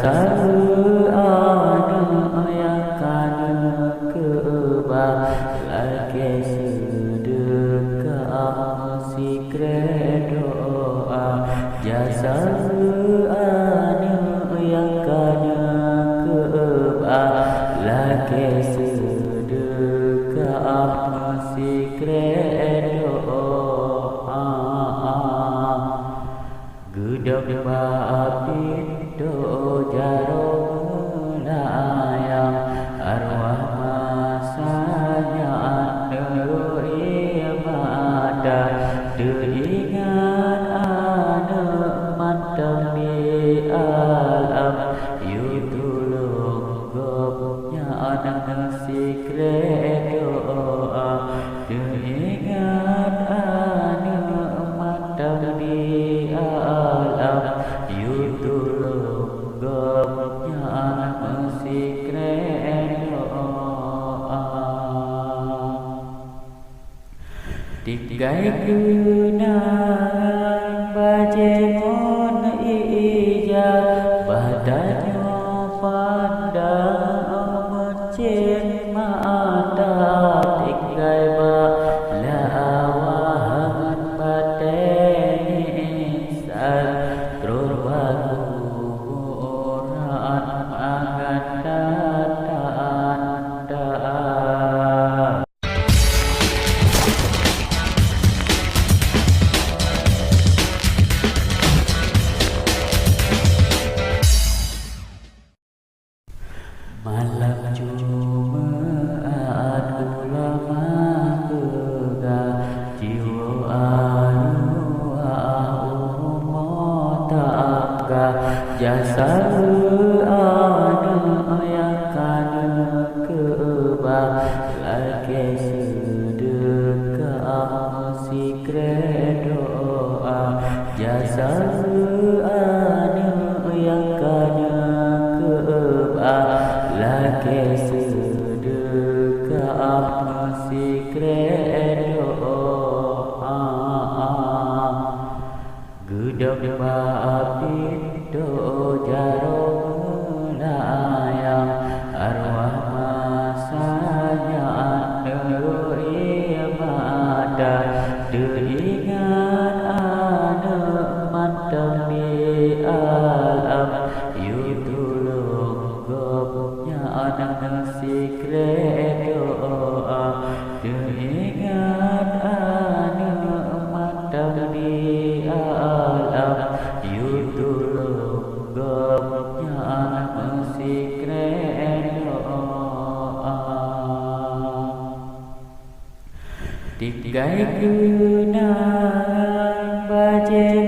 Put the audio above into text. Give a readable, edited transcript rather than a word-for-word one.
jasa anu yang kana kebal lagi sedekah si doa jasa anu yang kana kebal lagi sedekah si doa gedog bapit do jaro melayang arwah masanya anu ibadah teringat anu mantap di alam yutulung gopnya anak sikre doa teringat anu mantap di alam yutulung gopnya anak sikre doa tigai kenang bajengon ijab badannya pandang mencin mata tigai lawangan baten insan terbakuran magan tanda malam Jumat ulama pegang jiwa anu umat tangga jasa anu yang kana kebal lagi sedekah si doa jasa anu yang kana kebal lagi sedekah si doa gedog bapit do jaro melayang arwah masanya anu ibadah teringat anu mantap di alam yutulung gopnya anak sikre doa teringat anu mantap di alam yutulung gopnya anak sikre doa tigai kenang bajen